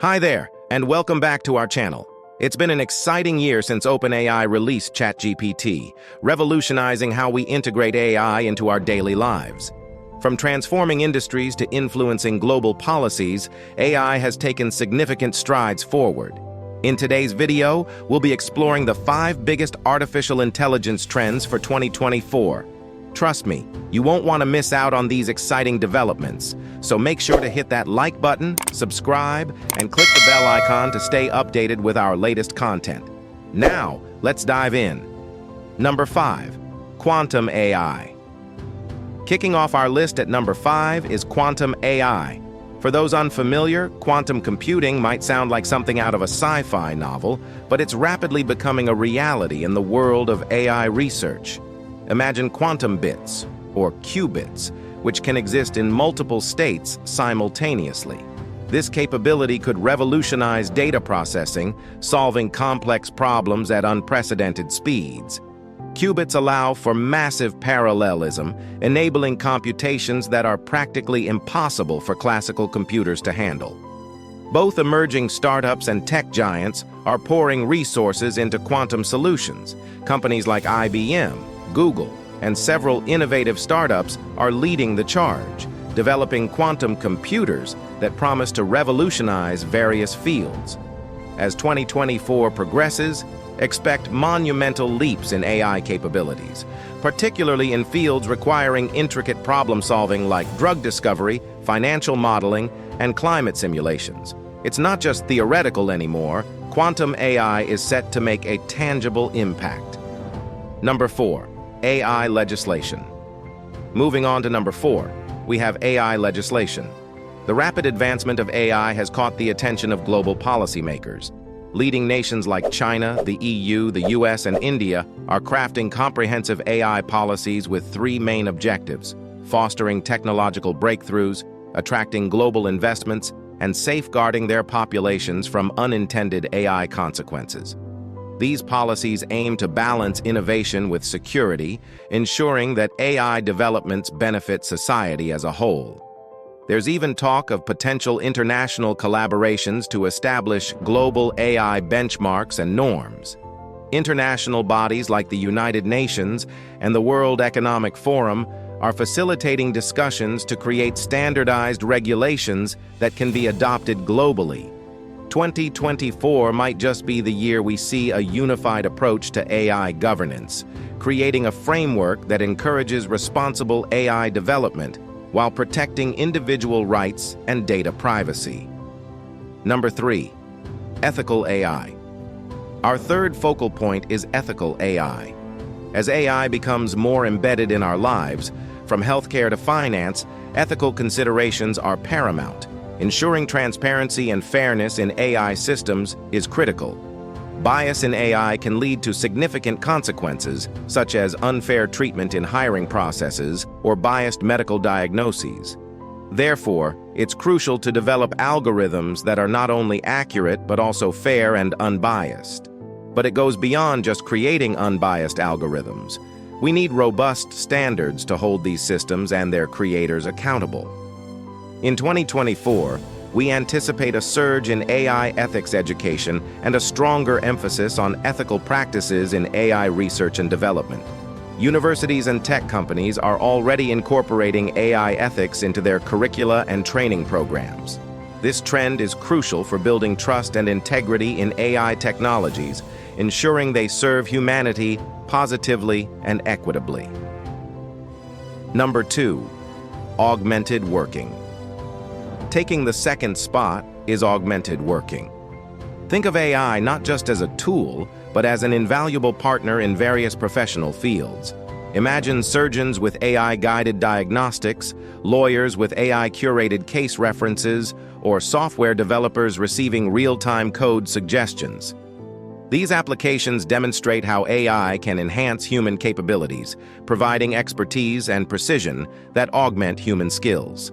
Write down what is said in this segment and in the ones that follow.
Hi there, and welcome back to our channel. It's been an exciting year since OpenAI released ChatGPT, revolutionizing how we integrate AI into our daily lives. From transforming industries to influencing global policies, AI has taken significant strides forward. In today's video, we'll be exploring the 5 biggest artificial intelligence trends for 2024. Trust me, you won't want to miss out on these exciting developments. So make sure to hit that like button, subscribe, and click the bell icon to stay updated with our latest content. Now, let's dive in. Number 5. Quantum AI. Kicking off our list at number 5 is quantum AI. For those unfamiliar, quantum computing might sound like something out of a sci-fi novel, but it's rapidly becoming a reality in the world of AI research. Imagine quantum bits, or qubits, which can exist in multiple states simultaneously. This capability could revolutionize data processing, solving complex problems at unprecedented speeds. Qubits allow for massive parallelism, enabling computations that are practically impossible for classical computers to handle. Both emerging startups and tech giants are pouring resources into quantum solutions. Companies like IBM, Google, and several innovative startups are leading the charge, developing quantum computers that promise to revolutionize various fields. As 2024 progresses, expect monumental leaps in AI capabilities, particularly in fields requiring intricate problem-solving like drug discovery, financial modeling, and climate simulations. It's not just theoretical anymore. Quantum AI is set to make a tangible impact. Number 4. AI legislation. Moving on to number 4, we have AI legislation. The rapid advancement of AI has caught the attention of global policymakers. Leading nations like China, the EU, the US, and India are crafting comprehensive AI policies with 3 main objectives: fostering technological breakthroughs, attracting global investments, and safeguarding their populations from unintended AI consequences. These policies aim to balance innovation with security, ensuring that AI developments benefit society as a whole. There's even talk of potential international collaborations to establish global AI benchmarks and norms. International bodies like the United Nations and the World Economic Forum are facilitating discussions to create standardized regulations that can be adopted globally. 2024 might just be the year we see a unified approach to AI governance, creating a framework that encourages responsible AI development while protecting individual rights and data privacy. Number 3. Ethical AI. Our third focal point is ethical AI. As AI becomes more embedded in our lives, from healthcare to finance, ethical considerations are paramount. Ensuring transparency and fairness in AI systems is critical. Bias in AI can lead to significant consequences, such as unfair treatment in hiring processes or biased medical diagnoses. Therefore, it's crucial to develop algorithms that are not only accurate but also fair and unbiased. But it goes beyond just creating unbiased algorithms. We need robust standards to hold these systems and their creators accountable. In 2024, we anticipate a surge in AI ethics education and a stronger emphasis on ethical practices in AI research and development. Universities and tech companies are already incorporating AI ethics into their curricula and training programs. This trend is crucial for building trust and integrity in AI technologies, ensuring they serve humanity positively and equitably. Number 2. Augmented working. Taking the second spot is augmented working. Think of AI not just as a tool, but as an invaluable partner in various professional fields. Imagine surgeons with AI-guided diagnostics, lawyers with AI-curated case references, or software developers receiving real-time code suggestions. These applications demonstrate how AI can enhance human capabilities, providing expertise and precision that augment human skills.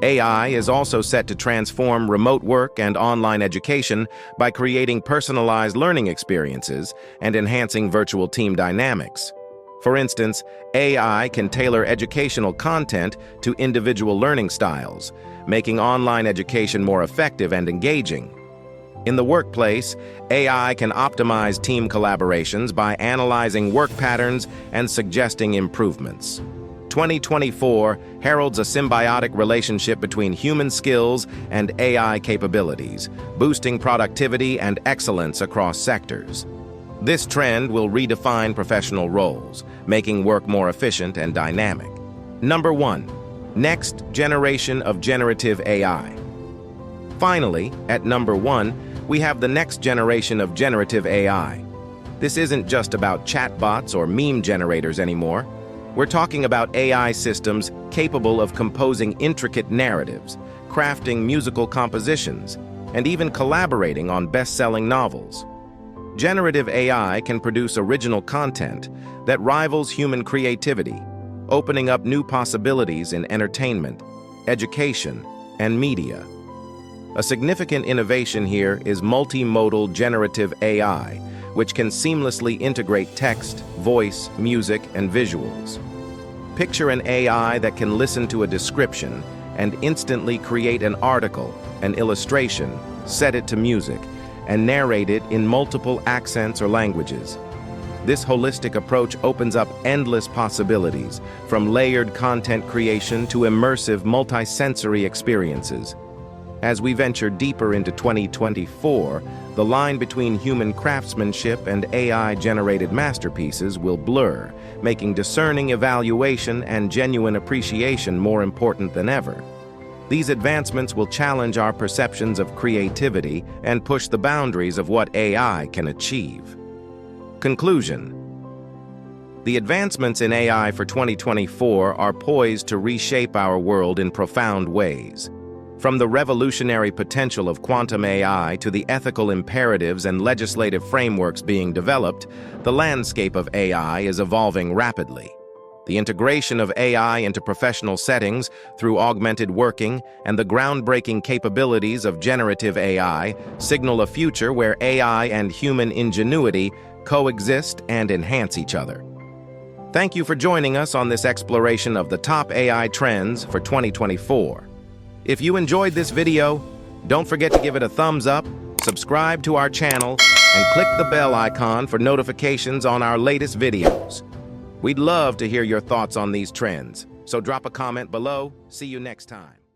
AI is also set to transform remote work and online education by creating personalized learning experiences and enhancing virtual team dynamics. For instance, AI can tailor educational content to individual learning styles, making online education more effective and engaging. In the workplace, AI can optimize team collaborations by analyzing work patterns and suggesting improvements. 2024 heralds a symbiotic relationship between human skills and AI capabilities, boosting productivity and excellence across sectors. This trend will redefine professional roles, making work more efficient and dynamic. Number 1. Next generation of generative AI. Finally, at number 1, we have the next generation of generative AI. This isn't just about chatbots or meme generators anymore. We're talking about AI systems capable of composing intricate narratives, crafting musical compositions, and even collaborating on best-selling novels. Generative AI can produce original content that rivals human creativity, opening up new possibilities in entertainment, education, and media. A significant innovation here is multimodal generative AI, which can seamlessly integrate text, voice, music, and visuals. Picture an AI that can listen to a description and instantly create an article, an illustration, set it to music, and narrate it in multiple accents or languages. This holistic approach opens up endless possibilities, from layered content creation to immersive multisensory experiences. As we venture deeper into 2024, the line between human craftsmanship and AI-generated masterpieces will blur, making discerning evaluation and genuine appreciation more important than ever. These advancements will challenge our perceptions of creativity and push the boundaries of what AI can achieve. Conclusion. The advancements in AI for 2024 are poised to reshape our world in profound ways. From the revolutionary potential of quantum AI to the ethical imperatives and legislative frameworks being developed, the landscape of AI is evolving rapidly. The integration of AI into professional settings through augmented working and the groundbreaking capabilities of generative AI signal a future where AI and human ingenuity coexist and enhance each other. Thank you for joining us on this exploration of the top AI trends for 2024. If you enjoyed this video, don't forget to give it a thumbs up, subscribe to our channel, and click the bell icon for notifications on our latest videos. We'd love to hear your thoughts on these trends, so drop a comment below. See you next time.